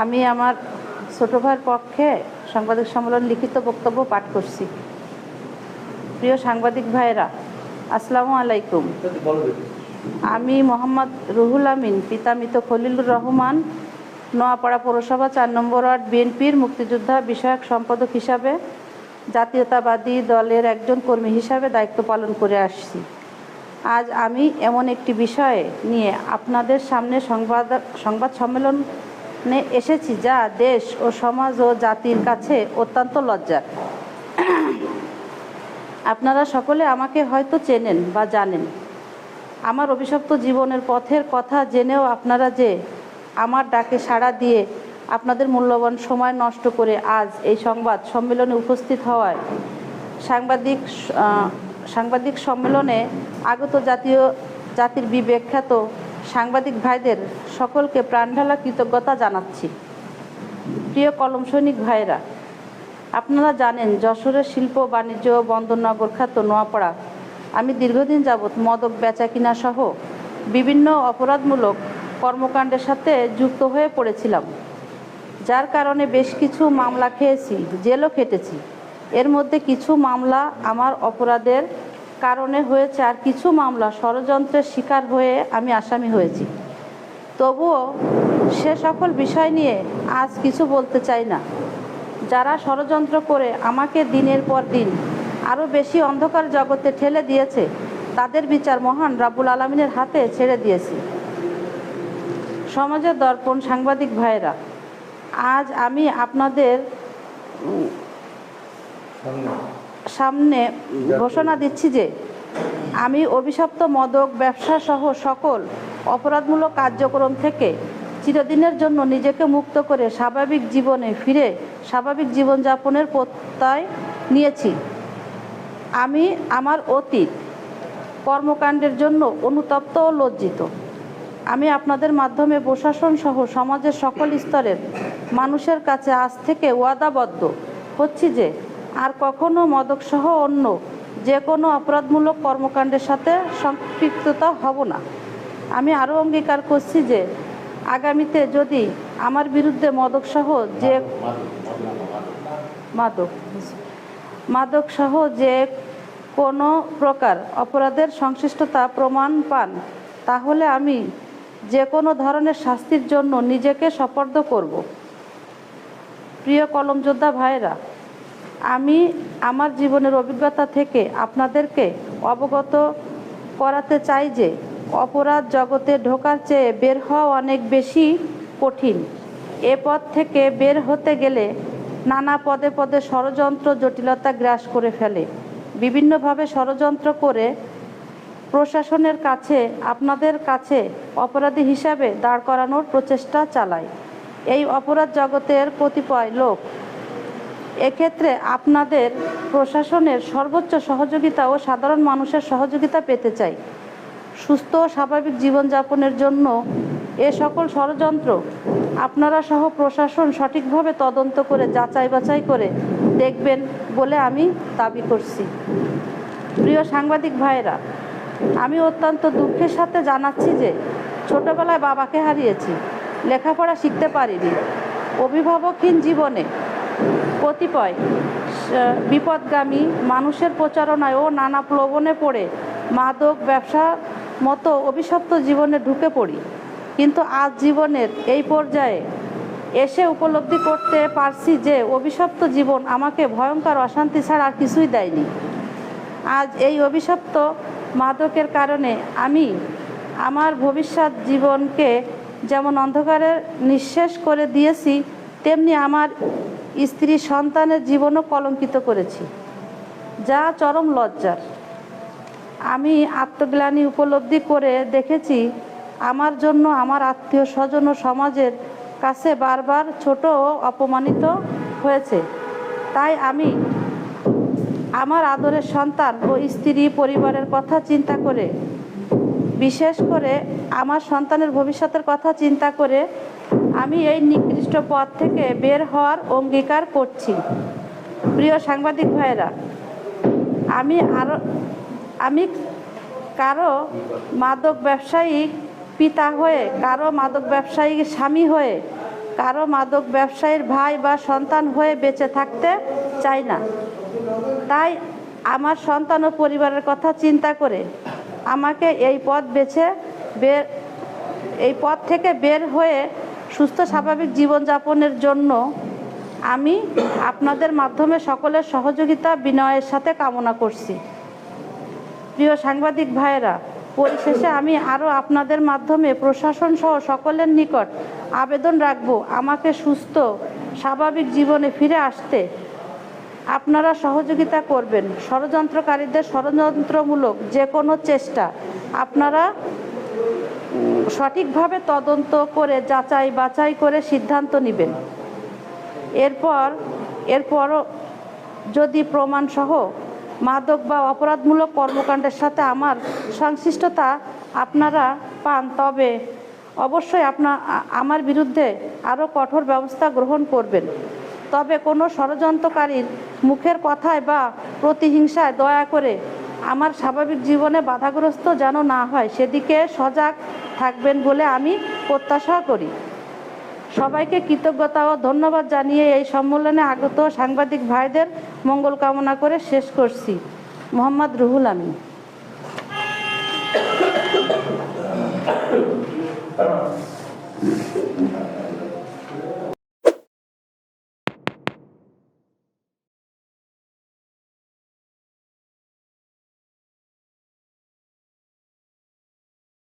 আমি আমার ছোট ভাইয়ের পক্ষে সাংবাদিক সম্মেলন লিখিত বক্তব্য পাঠ করছি। প্রিয় সাংবাদিক ভাইয়েরা, আসসালামু আলাইকুম। আমি মোহাম্মদ রুহুল আমিন, পিতা মৃত খলিলুর রহমান, নোয়াপাড়া পৌরসভা 4 নম্বর ওয়ার্ড বিএনপির মুক্তিযোদ্ধা বিষয়ক সম্পাদক হিসাবে জাতীয়তাবাদী দলের একজন কর্মী হিসাবে দায়িত্ব পালন করে আসছি। আজ আমি এমন একটি বিষয় নিয়ে আপনাদের সামনে সংবাদ সম্মেলনে এসেছি যা দেশ ও সমাজ ও জাতির কাছে অত্যন্ত লজ্জার। আপনারা সকলে আমাকে হয়তো চেনেন বা জানেন। আমার অভিশপ্ত জীবনের পথের কথা জেনেও আপনারা যে আমার ডাকে সাড়া দিয়ে আপনাদের মূল্যবান সময় নষ্ট করে আজ এই সংবাদ সম্মেলনে উপস্থিত হওয়ায় সাংবাদিক সম্মেলনে আগত জাতির বিখ্যাত সাংবাদিক ভাইদের সকলকে প্রাণঢালা কৃতজ্ঞতা জানাচ্ছি। প্রিয় কলম সৈনিক ভাইরা, আপনারা জানেন যশোরের শিল্প বাণিজ্য বন্দরনগর খ্যাত নোয়াপাড়া আমি দীর্ঘদিন যাবৎ মাদক বেচা কিনা সহ বিভিন্ন অপরাধমূলক কর্মকাণ্ডের সাথে যুক্ত হয়ে পড়েছিলাম, যার কারণে বেশ কিছু মামলা খেয়েছি, জেলও খেটেছি। এর মধ্যে কিছু মামলা আমার অপরাধের কারণে হয়েছে, আর কিছু মামলা ষড়যন্ত্রের শিকার হয়ে আমি আসামি হয়েছি। তবুও সে সকল বিষয় নিয়ে আজ কিছু বলতে চাই না। যারা ষড়যন্ত্র করে আমাকে দিনের পর দিন আরও বেশি অন্ধকার জগতে ঠেলে দিয়েছে, তাদের বিচার মহান রাব্বুল আলামিনের হাতে ছেড়ে দিয়েছি। সমাজের দর্পণ সাংবাদিক ভাইয়েরা, আজ আমি আপনাদের সামনে ঘোষণা দিচ্ছি যে আমি অভিশপ্ত মাদক ব্যবসা সহ সকল অপরাধমূলক কার্যক্রম থেকে চিরদিনের জন্য নিজেকে মুক্ত করে স্বাভাবিক জীবনে ফিরে স্বাভাবিক জীবনযাপনের প্রত্যয় নিয়েছি। আমি আমার অতীত কর্মকাণ্ডের জন্য অনুতপ্ত ও লজ্জিত। আমি আপনাদের মাধ্যমে প্রশাসন সহ সমাজের সকল স্তরের মানুষের কাছে আজ থেকে ওয়াদাবদ্ধ হচ্ছি যে আর কখনো মাদকসহ অন্য যে কোনো অপরাধমূলক কর্মকাণ্ডের সাথে সম্পৃক্ততা হব না। আমি আরও অঙ্গীকার করছি যে আগামীতে যদি আমার বিরুদ্ধে মাদকসহ যে কোনো প্রকার অপরাধের সংশ্লিষ্টতা প্রমাণ পান, তাহলে আমি যে কোনো ধরনের শাস্তির জন্য নিজেকে সোপর্দ করব। প্রিয় কলম যোদ্ধা ভাইরা, আমি আমার জীবনের অভিজ্ঞতা থেকে আপনাদেরকে অবগত করাতে চাই যে অপরাধ জগতে ঢোকার চেয়ে বের হওয়া অনেক বেশি কঠিন। এ পথ থেকে বের হতে গেলে নানা পদে পদে ষড়যন্ত্র জটিলতা গ্রাস করে ফেলে। বিভিন্নভাবে ষড়যন্ত্র করে প্রশাসনের কাছে আপনাদের কাছে অপরাধী হিসাবে দাঁড় করানোর প্রচেষ্টা চালায় এই অপরাধ জগতের কতিপয় লোক। এক্ষেত্রে আপনাদের প্রশাসনের সর্বোচ্চ সহযোগিতা ও সাধারণ মানুষের সহযোগিতা পেতে চাই। সুস্থ ও স্বাভাবিক জীবনযাপনের জন্য এ সকল ষড়যন্ত্র আপনারা সহ প্রশাসন সঠিকভাবে তদন্ত করে যাচাই বাছাই করে দেখবেন বলে আমি দাবি করছি। প্রিয় সাংবাদিক ভাইয়েরা, আমি অত্যন্ত দুঃখের সাথে জানাচ্ছি যে ছোটবেলায় বাবাকে হারিয়েছি, লেখাপড়া শিখতে পারিনি। অভিভাবকহীন জীবনে কতিপয় বিপদগামী মানুষের প্রচারণায় ও নানা প্রলোভনে পড়ে মাদক ব্যবসার মতো অভিশপ্ত জীবনে ঢুকে পড়ি। কিন্তু আজ জীবনের এই পর্যায়ে এসে উপলব্ধি করতে পারছি যে অভিশপ্ত জীবন আমাকে ভয়ঙ্কর অশান্তি ছাড়া আর কিছুই দেয়নি। আজ এই অভিশপ্ত মাদকের কারণে আমি আমার ভবিষ্যৎ জীবনকে যেমন অন্ধকারে নিঃশেষ করে দিয়েছি, তেমনি আমার স্ত্রী সন্তানের জীবনও কলঙ্কিত করেছি, যা চরম লজ্জার। আমি আত্মগ্লানি উপলব্ধি করে দেখেছি আমার জন্য আমার আত্মীয় স্বজন ও সমাজের কাছে বারবার ছোট ও অপমানিত হয়েছে। তাই আমি আমার আদরের সন্তান ও স্ত্রী পরিবারের কথা চিন্তা করে, বিশেষ করে আমার সন্তানের ভবিষ্যতের কথা চিন্তা করে আমি এই নিকৃষ্ট পথ থেকে বের হওয়ার অঙ্গীকার করছি। প্রিয় সাংবাদিক ভাইয়েরা, আমি কারো মাদক ব্যবসায়ী পিতা হয়ে, কারো মাদক ব্যবসায়ী স্বামী হয়ে কারো মাদক ব্যবসায়ীর ভাই বা সন্তান হয়ে বেঁচে থাকতে চাই না। তাই আমার সন্তান ও পরিবারের কথা চিন্তা করে আমাকে এই পথ থেকে বের হয়ে সুস্থ স্বাভাবিক জীবনযাপনের জন্য আমি আপনাদের মাধ্যমে সকলের সহযোগিতা বিনয়ের সাথে কামনা করছি। প্রিয় সাংবাদিক ভাইয়েরা, পরিশেষে আমি আরও আপনাদের মাধ্যমে প্রশাসন সহ সকলের নিকট আবেদন রাখব, আমাকে সুস্থ স্বাভাবিক জীবনে ফিরে আসতে আপনারা সহযোগিতা করবেন। ষড়যন্ত্রকারীদের ষড়যন্ত্রমূলক যে কোনো চেষ্টা আপনারা সঠিকভাবে তদন্ত করে যাচাই বাছাই করে সিদ্ধান্ত নেবেন। এরপরও যদি প্রমাণসহ মাদক বা অপরাধমূলক কর্মকাণ্ডের সাথে আমার সংশ্লিষ্টতা আপনারা পান, তবে অবশ্যই আমার বিরুদ্ধে আরও কঠোর ব্যবস্থা গ্রহণ করবেন। তবে কোনো ষড়যন্ত্রকারীর মুখের কথায় বা প্রতিহিংসায় দয়া করে আমার স্বাভাবিক জীবনে বাধাগ্রস্ত যেন না হয়, সেদিকে সজাগ থাকবেন বলে আমি প্রত্যাশা করি। সবাইকে কৃতজ্ঞতা ও ধন্যবাদ জানিয়ে এই সম্মেলনে আগত সাংবাদিক ভাইদের মঙ্গল কামনা করে শেষ করছি। মোহাম্মদ রুহুল আমিন।